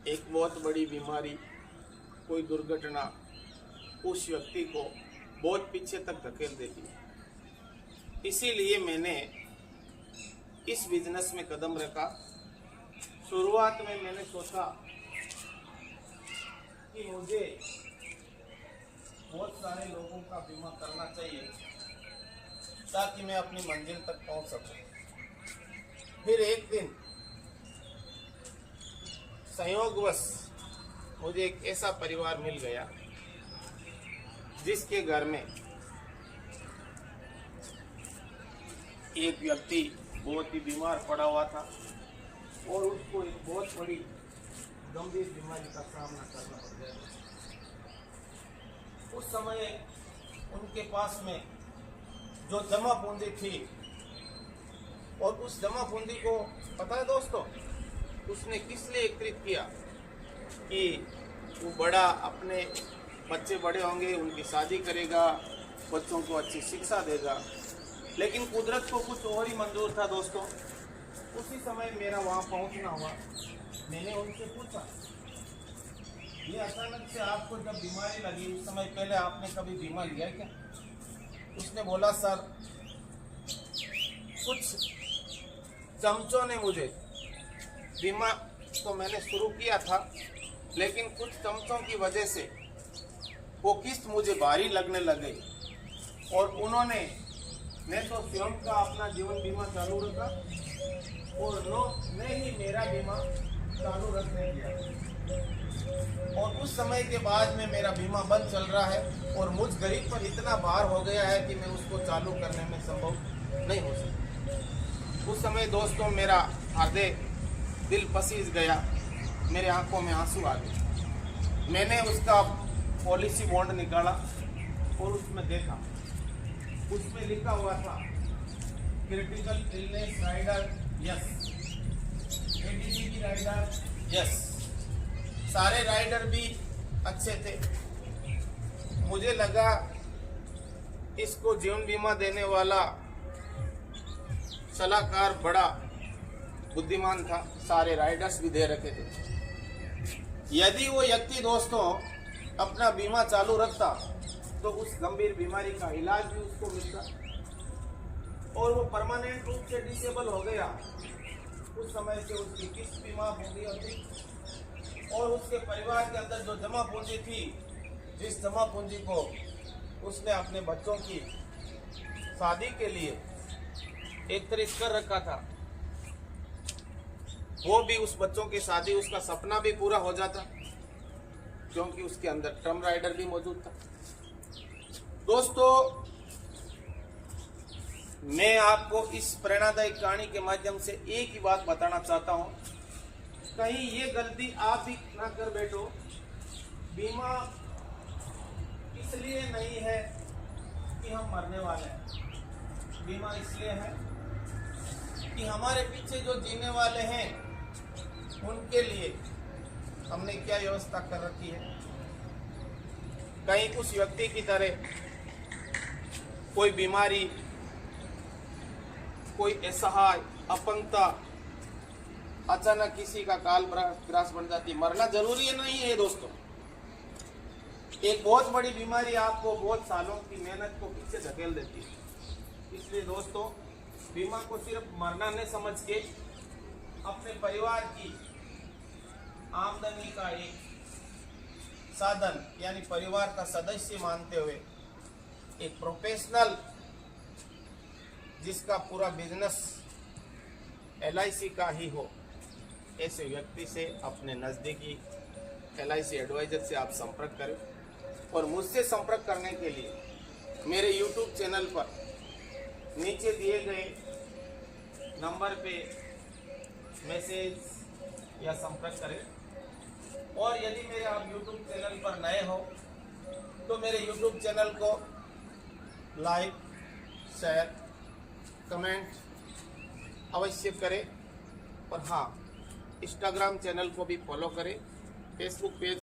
एक बहुत बड़ी बीमारी, कोई दुर्घटना उस व्यक्ति को बहुत पीछे तक धकेल देती है। इसीलिए मैंने इस बिजनेस में कदम रखा। शुरुआत में मैंने सोचा कि मुझे बहुत सारे लोगों का बीमा करना चाहिए ताकि मैं अपनी मंजिल तक पहुंच सकूं। फिर एक दिन संयोगवश मुझे एक ऐसा परिवार मिल गया जिसके घर में एक व्यक्ति बहुत ही बीमार पड़ा हुआ था और उसको एक बहुत बड़ी गंभीर बीमारी का सामना करना पड़ गया। उस समय उनके पास में जो जमा पूंजी थी, और उस जमा पूंजी को पता है दोस्तों, उसने किस लिए एकत्रित किया कि वो बड़ा अपने बच्चे बड़े होंगे, उनकी शादी करेगा, बच्चों को अच्छी शिक्षा देगा। लेकिन कुदरत को कुछ और ही मंजूर था दोस्तों। उसी समय मेरा वहाँ पहुँचना हुआ। मैंने उनसे पूछा, ये अचानक से आपको जब बीमारी लगी, उस समय पहले आपने कभी बीमा लिया क्या? उसने बोला, सर कुछ चमचों ने मुझे, बीमा तो मैंने शुरू किया था लेकिन कुछ चमचों की वजह से वो किस्त मुझे भारी लगने लग गई और उन्होंने मैं तो स्वयं का अपना जीवन बीमा चालू रखा और ने ही मेरा बीमा चालू रखने दिया। और उस समय के बाद में मेरा बीमा बंद चल रहा है और मुझ गरीब पर इतना भार हो गया है कि मैं उसको चालू करने में संभव नहीं हो सकता। उस समय दोस्तों मेरा हृदय, दिल पसीज गया, मेरे आंखों में आंसू आ गए। मैंने उसका पॉलिसी बॉन्ड निकाला और उसमें देखा, उसमें लिखा हुआ था critical illness rider yes, ADD rider yes, सारे राइडर भी अच्छे थे। मुझे लगा इसको जीवन बीमा देने वाला सलाहकार बड़ा बुद्धिमान था, सारे राइडर्स भी दे रखे थे। यदि वो व्यक्ति दोस्तों अपना बीमा चालू रखता तो उस गंभीर बीमारी का इलाज भी उसको मिलता और वो परमानेंट रूप से डिसेबल हो गया। उस समय से उसकी किस्त भी माफ हो गई होती और उसके परिवार के अंदर जो जमा पूंजी थी, जिस जमा पूंजी को उसने अपने बच्चों की शादी के लिए एकत्रित कर रखा था, वो भी उस बच्चों की शादी, उसका सपना भी पूरा हो जाता क्योंकि उसके अंदर टर्म राइडर भी मौजूद था। दोस्तों, मैं आपको इस प्रेरणादायक कहानी के माध्यम से एक ही बात बताना चाहता हूं, कहीं ये गलती आप भी ना कर बैठो। बीमा इसलिए नहीं है कि हम मरने वाले हैं, बीमा इसलिए है कि हमारे पीछे जो जीने वाले हैं उनके लिए हमने क्या व्यवस्था कर रखी है। कहीं उस व्यक्ति की तरह कोई बीमारी, कोई असहाय, अपंगता, अचानक किसी का काल ग्रास बन जाती, मरना जरूरी नहीं है दोस्तों। एक बहुत बड़ी बीमारी आपको बहुत सालों की मेहनत को पीछे धकेल देती है। इसलिए दोस्तों, बीमा को सिर्फ मरना नहीं समझ के अपने परिवार की आमदनी का एक साधन यानी परिवार का सदस्य मानते हुए एक प्रोफेशनल जिसका पूरा बिजनेस LIC का ही हो, ऐसे व्यक्ति से, अपने नज़दीकी LIC एडवाइजर से आप संपर्क करें। और मुझसे संपर्क करने के लिए मेरे YouTube चैनल पर नीचे दिए गए नंबर पे मैसेज या संपर्क करें। और यदि मेरे आप YouTube चैनल पर नए हो तो मेरे YouTube चैनल को लाइक, शेयर, कमेंट अवश्य करें। और हाँ, इंस्टाग्राम चैनल को भी फॉलो करें, फेसबुक पेज